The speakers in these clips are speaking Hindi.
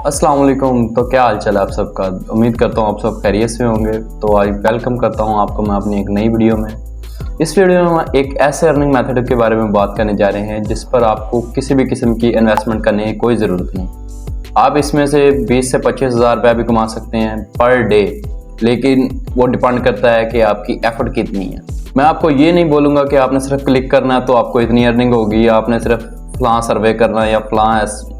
अस्सलाम वालेकुम। तो क्या हाल चाल है आप सबका। उम्मीद करता हूँ आप सब खैरियत से होंगे। तो आज वेलकम करता हूँ आपको मैं अपनी एक नई वीडियो में। इस वीडियो में हम एक ऐसे अर्निंग मेथड के बारे में बात करने जा रहे हैं जिस पर आपको किसी भी किस्म की इन्वेस्टमेंट करने की कोई ज़रूरत नहीं। आप इसमें से 20 से 25 हज़ार रुपया भी कमा सकते हैं पर डे, लेकिन वो डिपेंड करता है कि आपकी एफर्ट कितनी है। मैं आपको ये नहीं बोलूँगा कि आपने सिर्फ क्लिक करना है तो आपको इतनी अर्निंग होगी, या आपने सिर्फ फलां सर्वे करना है या फलां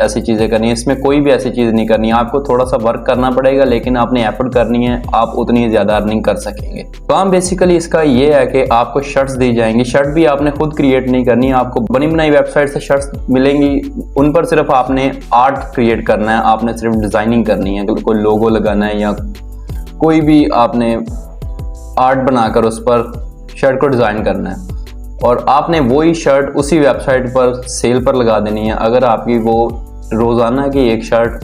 ऐसी चीज़ें करनी है। इसमें कोई भी ऐसी चीज़ नहीं करनी है। आपको थोड़ा सा वर्क करना पड़ेगा, लेकिन आपने एफर्ट करनी है, आप उतनी ज़्यादा अर्निंग कर सकेंगे। काम बेसिकली इसका ये है कि आपको शर्ट्स दी जाएंगी। शर्ट भी आपने खुद क्रिएट नहीं करनी है, आपको बनी बनाई वेबसाइट से शर्ट्स मिलेंगी। उन पर सिर्फ आपने आर्ट क्रिएट करना है, आपने सिर्फ डिज़ाइनिंग करनी है, कोई लोगो लगाना है या कोई भी आपने आर्ट बनाकर उस पर शर्ट को डिज़ाइन करना है और आपने वही शर्ट उसी वेबसाइट पर सेल पर लगा देनी है। अगर आपकी वो रोज़ाना की एक शर्ट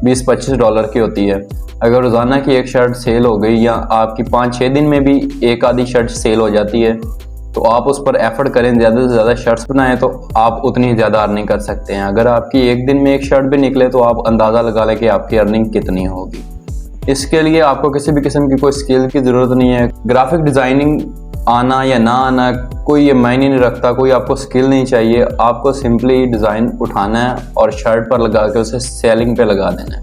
20-25 डॉलर की होती है, अगर रोज़ाना की एक शर्ट सेल हो गई या आपकी 5-6 दिन में भी एक आधी शर्ट सेल हो जाती है, तो आप उस पर एफर्ट करें, ज़्यादा से ज़्यादा शर्ट्स बनाएं तो आप उतनी ज़्यादा अर्निंग कर सकते हैं। अगर आपकी एक दिन में एक शर्ट भी निकले तो आप अंदाज़ा लगा लें कि आपकी अर्निंग कितनी होगी। इसके लिए आपको किसी भी किस्म की कोई स्किल की ज़रूरत नहीं है। ग्राफिक डिज़ाइनिंग आना या ना आना कोई ये मायने नहीं रखता, कोई आपको स्किल नहीं चाहिए। आपको सिंपली डिज़ाइन उठाना है और शर्ट पर लगा के उसे सेलिंग पे लगा देना है।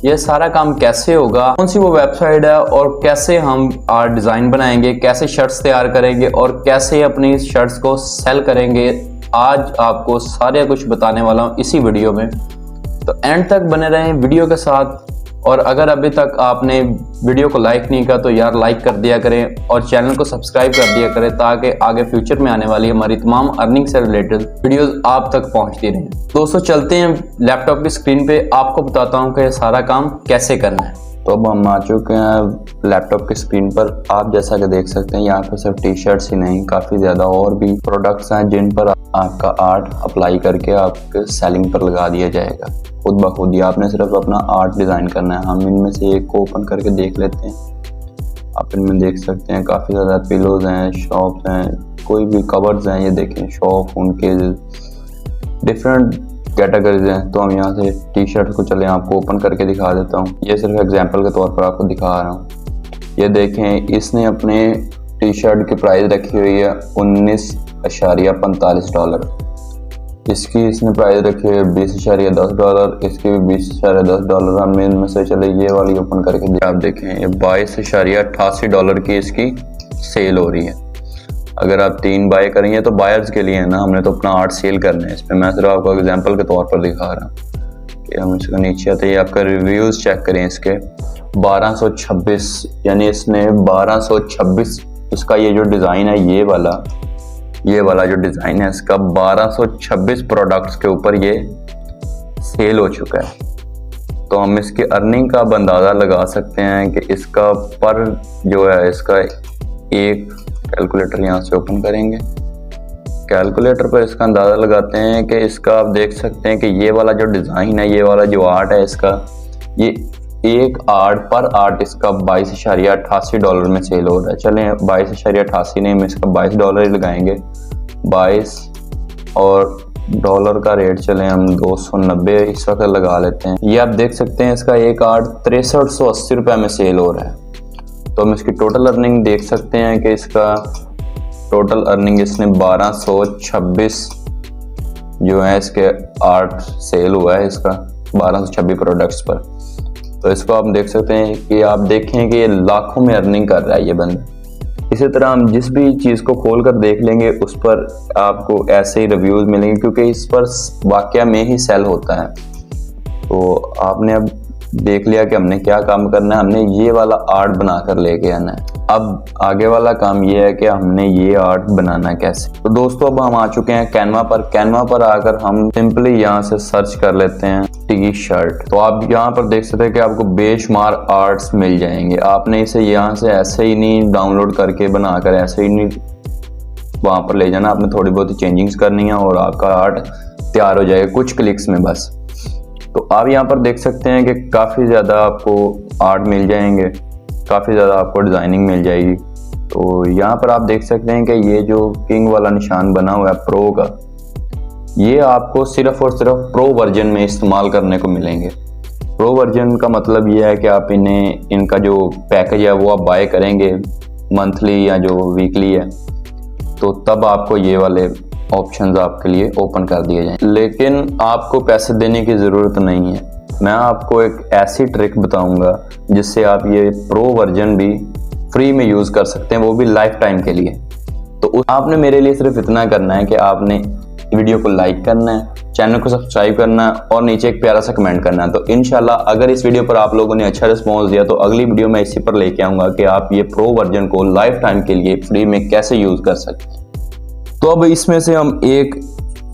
ये सारा काम कैसे होगा, कौन सी वो वेबसाइट है और कैसे हम आर्ट डिज़ाइन बनाएंगे, कैसे शर्ट्स तैयार करेंगे और कैसे अपनी शर्ट्स को सेल करेंगे, आज आपको सारे कुछ बताने वाला हूँ इसी वीडियो में। तो एंड तक बने रहें वीडियो के साथ। और अगर अभी तक आपने वीडियो को लाइक नहीं किया तो यार लाइक कर दिया करें और चैनल को सब्सक्राइब कर दिया करें, ताकि आगे फ्यूचर में आने वाली हमारी तमाम अर्निंग से रिलेटेड वीडियोस आप तक पहुंचती रहें। दोस्तों चलते हैं लैपटॉप की स्क्रीन पे, आपको बताता हूं कि सारा काम कैसे करना है। तो अब हम आ चुके हैं लैपटॉप की स्क्रीन पर। आप जैसा कि देख सकते हैं यहाँ पर सिर्फ टी शर्ट्स ही नहीं, काफ़ी ज़्यादा और भी प्रोडक्ट्स हैं जिन पर आपका आर्ट अप्लाई करके आपके सेलिंग पर लगा दिया जाएगा खुद ब खुद ही। आपने सिर्फ अपना आर्ट डिज़ाइन करना है। हम इनमें से एक को ओपन करके देख लेते हैं। आप इनमें देख सकते हैं काफ़ी ज़्यादा पिलोज हैं, शॉप्स हैं, कोई भी कवर्स हैं। ये देखें शॉप, उनके डिफरेंट कैटेगरीज हैं। तो हम यहाँ से टी शर्ट को चले आपको ओपन करके दिखा देता हूँ। ये सिर्फ एग्जांपल के तौर पर आपको दिखा रहा हूँ। ये देखें, इसने अपने टी शर्ट की प्राइस रखी हुई है 19.45 डॉलर। इसकी इसने प्राइस रखी है 20.10 डॉलर, इसकी भी 20.10 डॉलर। हम इनमें से चले ये वाली ओपन करके आप देखें, ये 22.88 डॉलर की इसकी सेल हो रही है। अगर आप 3 बाय करेंगे तो बायर्स के लिए है ना, हमने तो अपना आर्ट सेल करना है। इस पर मैं सिर्फ आपको एग्जांपल के तौर पर दिखा रहा हूँ कि हम इसका नीचे आते हैं। आपका रिव्यूज़ चेक करें इसके 1226, यानी इसने 1226 इसका ये जो डिज़ाइन है, ये वाला जो डिज़ाइन है इसका 1226 प्रोडक्ट्स के ऊपर ये सेल हो चुका है। तो हम इसकी अर्निंग का अंदाज़ा लगा सकते हैं कि इसका पर जो है, इसका एक कैलकुलेटर यहाँ से ओपन करेंगे। कैलकुलेटर पर इसका अंदाज़ा लगाते हैं कि इसका आप देख सकते हैं कि ये वाला जो डिज़ाइन है, ये वाला जो आर्ट है इसका, ये एक आर्ट पर आर्ट इसका 22.88 डॉलर में सेल हो रहा है। चलें 22.88 नहीं, हम इसका 22 डॉलर ही लगाएंगे। 22 और डॉलर का रेट चलें हम 290 इस वक्त लगा लेते हैं। ये आप देख सकते हैं इसका एक आर्ट 6380 रुपये में सेल हो रहा है। तो हम इसकी टोटल अर्निंग देख सकते हैं कि इसका टोटल अर्निंग इसने 1226 जो है इसके आर्ट सेल हुआ है, इसका 1226 प्रोडक्ट्स पर। तो इसको आप देख सकते हैं कि आप देखें कि ये लाखों में अर्निंग कर रहा है ये बंदा। इसी तरह हम जिस भी चीज़ को खोल कर देख लेंगे उस पर आपको ऐसे ही रिव्यूज़ मिलेंगे, क्योंकि इस पर वाकया में ही सेल होता है। तो आपने अब देख लिया कि हमने क्या काम करना है। हमने ये वाला आर्ट बना कर लेके आना है। अब आगे वाला काम ये है कि हमने ये आर्ट बनाना कैसे। तो दोस्तों अब हम आ चुके हैं कैनवा पर। कैनवा पर आकर हम सिंपली यहाँ से सर्च कर लेते हैं टी शर्ट। तो आप यहाँ पर देख सकते हैं कि आपको बेशुमार आर्ट्स मिल जाएंगे। आपने इसे यहाँ से ऐसे ही नहीं डाउनलोड करके बनाकर ऐसे ही नहीं वहाँ पर ले जाना, आपने थोड़ी बहुत चेंजिंग्स करनी है और आपका आर्ट तैयार हो जाएगा कुछ क्लिक्स में बस। तो आप यहाँ पर देख सकते हैं कि काफ़ी ज़्यादा आपको आर्ट मिल जाएंगे, काफ़ी ज़्यादा आपको डिज़ाइनिंग मिल जाएगी। तो यहाँ पर आप देख सकते हैं कि ये जो किंग वाला निशान बना हुआ है प्रो का, ये आपको सिर्फ और सिर्फ प्रो वर्जन में इस्तेमाल करने को मिलेंगे। प्रो वर्जन का मतलब ये है कि आप इनका जो पैकेज है वो आप बाय करेंगे मंथली या जो वीकली है, तो तब आपको ये वाले ऑप्शंस आपके लिए ओपन कर दिए जाएं। लेकिन आपको पैसे देने की ज़रूरत नहीं है। मैं आपको एक ऐसी ट्रिक बताऊंगा जिससे आप ये प्रो वर्जन भी फ्री में यूज़ कर सकते हैं, वो भी लाइफ टाइम के लिए। तो आपने मेरे लिए सिर्फ इतना करना है कि आपने वीडियो को लाइक करना है, चैनल को सब्सक्राइब करना है और नीचे एक प्यारा सा कमेंट करना है। तो इंशाल्लाह अगर इस वीडियो पर आप लोगों ने अच्छा रिस्पॉन्स दिया तो अगली वीडियो में इसी पर लेके आऊँगा कि आप ये प्रो वर्जन को लाइफ टाइम के लिए फ्री में कैसे यूज़ कर सकते हैं। तो अब इसमें से हम एक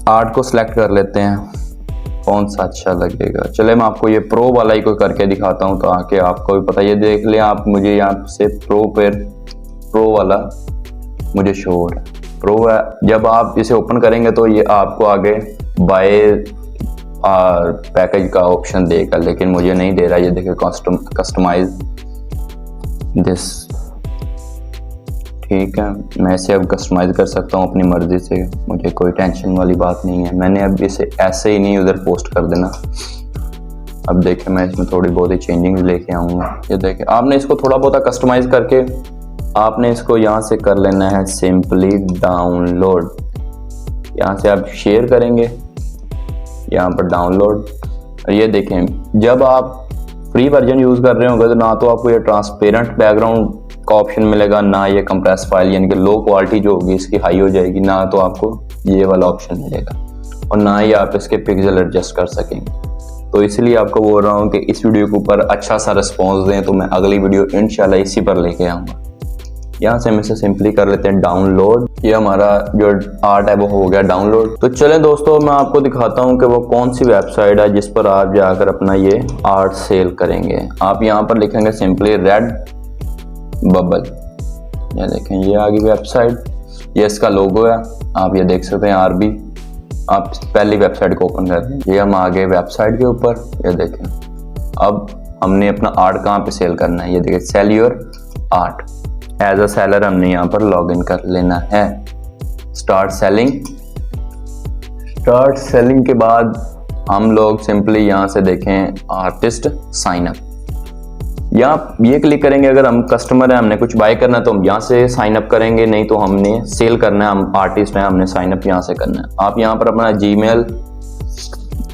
आर्ट को सिलेक्ट कर लेते हैं, कौन सा अच्छा लगेगा। चले मैं आपको ये प्रो वाला ही को करके दिखाता हूँ ताकि आपको भी पता, ये देख लें आप, मुझे यहाँ से प्रो वाला मुझे शो हो रहा है, प्रो है। जब आप इसे ओपन करेंगे तो ये आपको आगे बाय पैकेज का ऑप्शन देगा, लेकिन मुझे नहीं दे रहा। ये देखिए कस्टमाइज दिस, ठीक है, मैं इसे अब कस्टमाइज कर सकता हूँ अपनी मर्जी से, मुझे कोई टेंशन वाली बात नहीं है। मैंने अब इसे ऐसे ही नहीं उधर पोस्ट कर देना। अब देखिए मैं इसमें थोड़ी बहुत ही चेंजिंग लेके आऊँगा। ये देखिए आपने इसको थोड़ा बहुत कस्टमाइज करके आपने इसको यहाँ से कर लेना है सिंपली डाउनलोड। यहाँ से आप शेयर करेंगे, यहाँ पर डाउनलोड। और ये देखें जब आप फ्री वर्जन यूज़ कर रहे होंगे तो ना तो आपको ये ट्रांसपेरेंट बैकग्राउंड का ऑप्शन मिलेगा, ना ये कंप्रेस फाइल यानी कि लो क्वालिटी जो होगी इसकी हाई हो जाएगी, ना तो आपको ये वाला ऑप्शन मिलेगा, और ना ही आप इसके पिक्सल एडजस्ट कर सकेंगे। तो इसलिए आपको बोल रहा हूँ कि इस वीडियो के ऊपर अच्छा सा रिस्पॉन्स दें तो मैं अगली वीडियो इंशाल्लाह इसी पर लेके आऊँगा। यहाँ से हम इसे सिंपली कर लेते हैं डाउनलोड। ये हमारा जो आर्ट है वो हो गया डाउनलोड। तो चलें दोस्तों मैं आपको दिखाता हूँ कि वो कौन सी वेबसाइट है जिस पर आप जाकर अपना ये आर्ट सेल करेंगे। आप यहाँ पर लिखेंगे सिंपली रेड बबल, ये देखें ये आ गई वेबसाइट, ये इसका लोगो है, आप ये देख सकते हैं आरबी। आप पहली वेबसाइट को ओपन कर दें, ये हम आ गए वेबसाइट के ऊपर। ये देखें अब हमने अपना आर्ट कहाँ पे सेल करना है, ये देखिए sell your art. As a seller हमने यहाँ पर लॉग इन कर लेना है। स्टार्ट सेलिंग के बाद हम लोग सिंपली यहाँ से देखें आर्टिस्ट साइन अप, यहाँ ये क्लिक करेंगे। अगर हम कस्टमर है, हमने कुछ बाय करना है तो हम यहाँ से साइन अप करेंगे, नहीं तो हमने सेल करना है, हम आर्टिस्ट हैं, हमने साइन अप यहाँ से करना है। आप यहाँ पर अपना जीमेल,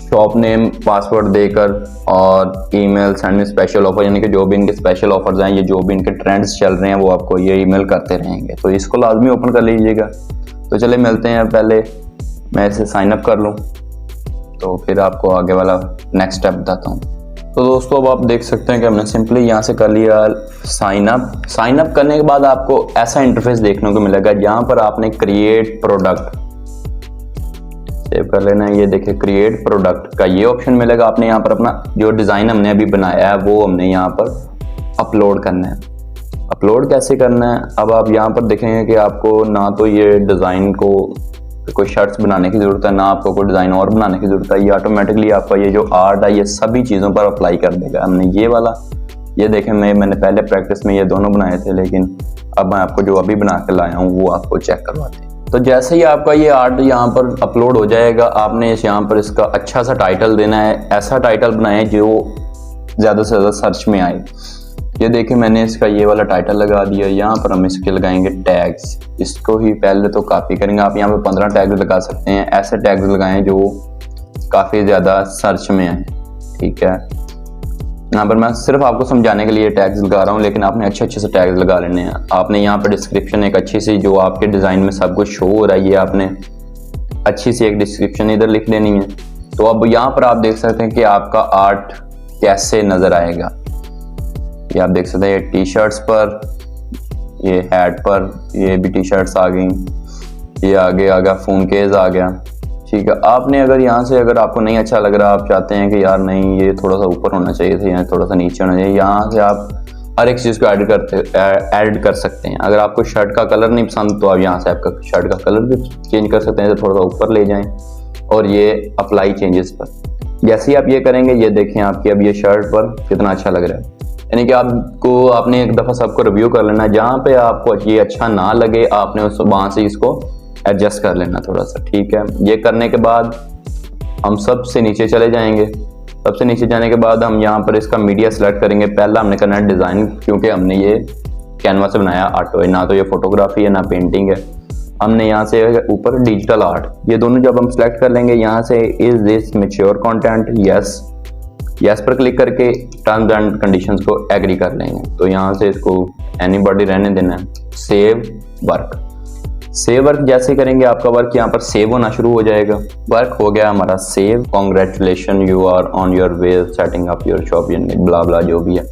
शॉप नेम, पासवर्ड देकर और ईमेल सेंड में स्पेशल ऑफर, यानी कि जो भी इनके स्पेशल ऑफर्स हैं, ये जो भी इनके ट्रेंड्स चल रहे हैं वो आपको ये ईमेल करते रहेंगे। तो इसको लाजमी ओपन कर लीजिएगा। तो चले मिलते हैं, पहले मैं इसे साइन अप कर लूँ तो फिर आपको आगे वाला नेक्स्ट स्टेप बताता हूँ। तो दोस्तों अब आप देख सकते हैं कि हमने सिंपली यहाँ से कर लिया साइन अप करने के बाद आपको ऐसा इंटरफेस देखने को मिलेगा जहाँ पर आपने क्रिएट प्रोडक्ट सेव कर लेना है। ये देखिए क्रिएट प्रोडक्ट का ये ऑप्शन मिलेगा। आपने यहाँ पर अपना जो डिज़ाइन हमने अभी बनाया है वो हमने यहाँ पर अपलोड करना है। अपलोड कैसे करना है, अब आप यहाँ पर देखेंगे कि आपको ना तो ये डिज़ाइन को कोई शर्ट्स बनाने की ज़रूरत है, ना आपको कोई डिज़ाइन और बनाने की ज़रूरत है। ये ऑटोमेटिकली आपका ये जो आर्ट है ये सभी चीज़ों पर अप्लाई कर देगा। हमने ये वाला, ये देखें मैंने पहले प्रैक्टिस में ये दोनों बनाए थे, लेकिन अब मैं आपको जो अभी बना के लाया हूँ वो आपको चेक करवाते हैं। तो जैसे ही आपका ये आर्ट यहाँ पर अपलोड हो जाएगा, आपने यहाँ पर इसका अच्छा सा टाइटल देना है। ऐसा टाइटल बनाए जो ज़्यादा से ज़्यादा सर्च में आए। ये देखिए मैंने इसका ये वाला टाइटल लगा दिया। यहाँ पर हम इसके लगाएंगे टैग्स। इसको ही पहले तो कॉपी करेंगे। आप यहाँ पे 15 टैग्स लगा सकते हैं। ऐसे टैग्स लगाएं जो काफ़ी ज़्यादा सर्च में आए, ठीक है। यहाँ पर मैं सिर्फ आपको समझाने के लिए टैग्स लगा रहा हूँ, लेकिन आपने अच्छे से टैग्स लगा लेने हैं। आपने यहाँ पर डिस्क्रिप्शन एक अच्छी सी, जो आपके डिज़ाइन में सब कुछ शो हो रहा है, ये आपने अच्छी सी एक डिस्क्रिप्शन इधर लिख लेनी है। तो अब यहाँ पर आप देख सकते हैं कि आपका आर्ट कैसे नज़र आएगा। ये आप देख सकते हैं, ये टी शर्ट्स पर, ये हैट पर, ये भी टी शर्ट्स आ गई, ये आगे आ गया, फोन केस आ गया, ठीक है। आपने अगर यहाँ से, अगर आपको नहीं अच्छा लग रहा, आप चाहते हैं कि यार नहीं ये थोड़ा सा ऊपर होना चाहिए था, यहाँ थोड़ा सा नीचे होना चाहिए, यहाँ से आप हर एक चीज़ को ऐड कर सकते हैं। अगर आपको शर्ट का कलर नहीं पसंद तो आप यहाँ से आपका शर्ट का कलर भी चेंज कर सकते हैं, तो थोड़ा सा ऊपर ले जाएं और ये अप्लाई चेंजेस पर जैसे ही आप ये करेंगे, ये देखें आपकी अब ये शर्ट पर कितना अच्छा लग रहा है। यानी कि आपने एक दफ़ा सबको रिव्यू कर लेना, जहाँ पे आपको ये अच्छा ना लगे आपने उस वहाँ से इसको एडजस्ट कर लेना थोड़ा सा, ठीक है। ये करने के बाद हम सबसे नीचे चले जाएंगे। सबसे नीचे जाने के बाद हम यहाँ पर इसका मीडिया सेलेक्ट करेंगे। पहला हमने करना है डिज़ाइन, क्योंकि हमने ये कैनवा से बनाया आर्ट है, ना तो ये फोटोग्राफी है ना पेंटिंग है। हमने यहाँ से ऊपर डिजिटल आर्ट, ये दोनों जब हम सेलेक्ट कर लेंगे, यहाँ से is this mature content, yes पर क्लिक करके टर्म्स एंड कंडीशंस को एग्री कर लेंगे। तो यहाँ से इसको एनीबॉडी रहने देना है। सेव वर्क जैसे करेंगे आपका वर्क यहाँ पर सेव होना शुरू हो जाएगा। वर्क हो गया हमारा save. Congratulation, you are on your way setting up your shop, blah blah जो भी है।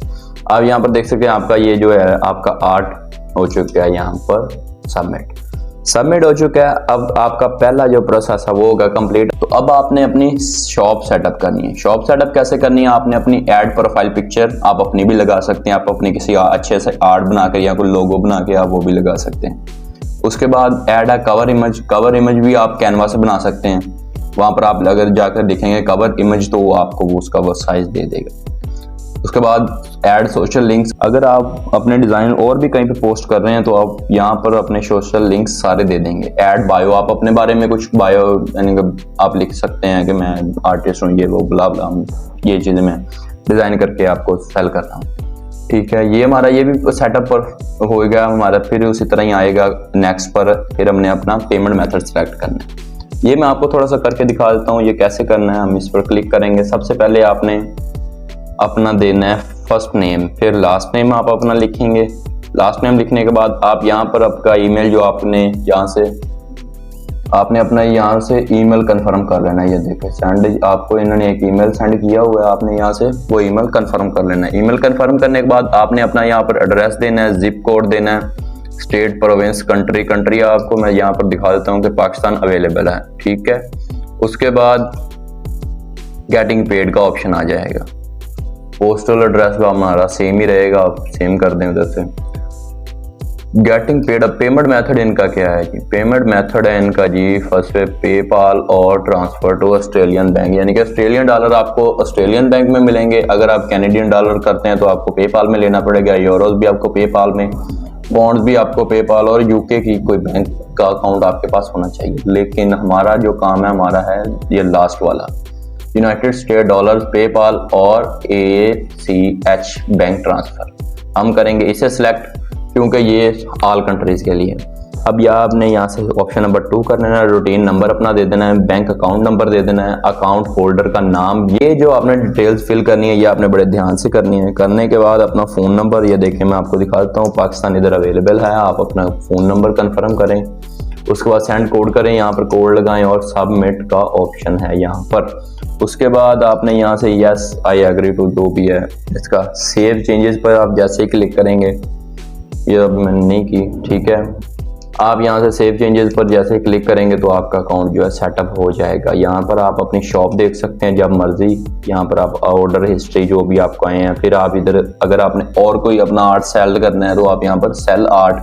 आप यहाँ पर देख सकते हैं आपका ये जो है आपका आर्ट हो चुका है, यहाँ पर सबमिट हो चुका है। अब आपका पहला जो प्रोसेस है वो होगा कंप्लीट। तो अब आपने अपनी शॉप सेटअप करनी है। शॉप सेटअप कैसे करनी है, आपने अपनी ऐड प्रोफाइल पिक्चर आप अपनी भी लगा सकते हैं, आप अपनी किसी अच्छे से आर्ट बना कर या कोई लोगो बना के आप वो भी लगा सकते हैं। उसके बाद ऐड है कवर इमेज भी आप कैनवा से बना सकते हैं। वहाँ पर आप अगर जाकर देखेंगे कवर इमेज तो वो आपको उसका वो साइज दे देगा। उसके बाद ऐड सोशल लिंक्स, अगर आप अपने डिज़ाइन और भी कहीं पे पोस्ट कर रहे हैं तो आप यहाँ पर अपने सोशल लिंक्स सारे दे देंगे। ऐड बायो, आप अपने बारे में कुछ बायो यानी आप लिख सकते हैं कि मैं आर्टिस्ट हूँ, ये वो ब्ला ब्ला, ये चीज़ें मैं डिज़ाइन करके आपको सेल करता हूँ। ठीक है, ये हमारा ये भी सेटअप पर हो गया हमारा। फिर उसी तरह ही आएगा नेक्स्ट पर, फिर हमने अपना पेमेंट मेथड सेलेक्ट करना है। ये मैं आपको थोड़ा सा करके दिखा देता हूँ ये कैसे करना है। हम इस पर क्लिक करेंगे। सबसे पहले आपने अपना देना है फर्स्ट नेम, फिर लास्ट नेम आप अपना लिखेंगे। लास्ट नेम लिखने के बाद आप यहाँ पर आपका ईमेल जो आपने यहाँ से ईमेल कंफर्म कर लेना है। ये देखो सेंड, आपको इन्होंने एक ईमेल सेंड किया हुआ है, आपने यहाँ से वो ईमेल कंफर्म कर लेना है। ईमेल कंफर्म करने के बाद आपने अपना यहाँ पर एड्रेस देना है, जिप कोड देना है, स्टेट, प्रोविंस, कंट्री आपको मैं यहाँ पर दिखा देता हूँ कि पाकिस्तान अवेलेबल है। ठीक है, उसके बाद गेटिंग पेड का ऑप्शन आ जाएगा। पोस्टल एड्रेस का हमारा सेम ही रहेगा, आप सेम कर दें उधर से। गेटिंग पेड, अब पेमेंट मेथड इनका क्या है जी? पेमेंट मेथड है इनका जी फर्स्ट पे पेपाल और ट्रांसफर टू ऑस्ट्रेलियन बैंक, यानी कि ऑस्ट्रेलियन डॉलर आपको ऑस्ट्रेलियन बैंक में मिलेंगे। अगर आप कैनेडियन डॉलर करते हैं तो आपको पेपाल में लेना पड़ेगा, यूरोज भी आपको पेपाल में, बॉन्ड्स भी आपको पेपाल, और यूके की कोई बैंक का अकाउंट आपके पास होना चाहिए। लेकिन हमारा जो काम है हमारा है ये लास्ट वाला, यूनाइटेड स्टेट डॉलर, पेपाल और ACH बैंक ट्रांसफर। हम करेंगे इसे सिलेक्ट क्योंकि ये ऑल कंट्रीज के लिए। अब यह आपने यहाँ से ऑप्शन नंबर 2 कर लेना है। रूटीन नंबर अपना दे देना है, बैंक अकाउंट नंबर दे देना है, अकाउंट होल्डर का नाम। ये जो आपने डिटेल्स फिल करनी है ये आपने बड़े ध्यान से करनी है। करने के बाद अपना फ़ोन नंबर, ये देखें मैं आपको दिखा देता हूँ, पाकिस्तान इधर अवेलेबल है, आप अपना फ़ोन नंबर कन्फर्म करें। उसके बाद सेंड कोड करें, यहाँ पर कोड लगाएं और सबमिट का ऑप्शन है यहाँ पर। उसके बाद आपने यहाँ से यस आई एग्री टू जो भी है इसका सेव चेंजेस पर आप जैसे ही क्लिक करेंगे, ये अब मैंने नहीं की, ठीक है। आप यहाँ से सेव चेंजेस पर जैसे ही क्लिक करेंगे तो आपका अकाउंट जो है सेटअप हो जाएगा। यहाँ पर आप अपनी शॉप देख सकते हैं जब मर्जी, यहाँ पर आप ऑर्डर हिस्ट्री जो भी आपको आए हैं। फिर आप इधर अगर आपने और कोई अपना आर्ट सेल करना है तो आप यहाँ पर सेल आर्ट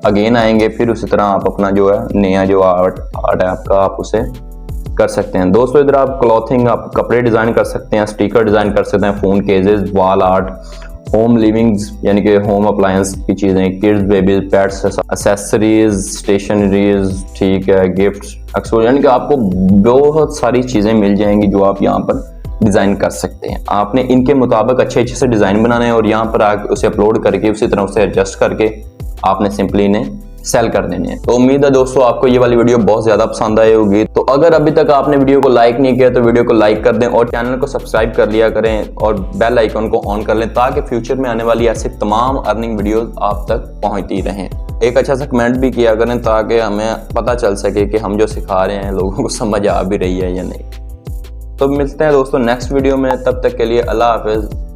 अगेन आएंगे। फिर उसी तरह आप अपना जो है नया जो आर्ट है आपका आप उसे कर सकते हैं। दोस्तों इधर आप क्लॉथिंग, आप कपड़े डिज़ाइन कर सकते हैं, स्टिकर डिज़ाइन कर सकते हैं, phone cases, wall art, home livings यानी कि होम अप्लायंस की चीज़ें, kids, babies, pets, accessories, stationeries, ठीक है, गिफ्ट्स, एक्सेसरीज, यानी कि आपको बहुत सारी चीज़ें मिल जाएंगी जो आप यहाँ पर डिज़ाइन कर सकते हैं। आपने इनके मुताबिक अच्छे से डिज़ाइन बनाने हैं और यहाँ पर आके उसे अपलोड करके उसी तरह उसे एडजस्ट करके आपने सिंपली इन्हें सेल कर देने हैं। तो उम्मीद है दोस्तों आपको ये वाली वीडियो बहुत ज़्यादा पसंद आई होगी। तो अगर अभी तक आपने वीडियो को लाइक नहीं किया तो वीडियो को लाइक कर दें और चैनल को सब्सक्राइब कर लिया करें और बेल आइकन को ऑन कर लें ताकि फ्यूचर में आने वाली ऐसे तमाम अर्निंग वीडियोस आप तक पहुंचती रहें। एक अच्छा सा कमेंट भी किया करें ताकि हमें पता चल सके कि हम जो सिखा रहे हैं लोगों को समझ आ भी रही है या नहीं। तो मिलते हैं दोस्तों नेक्स्ट वीडियो में, तब तक के लिए अल्लाह हाफिज़।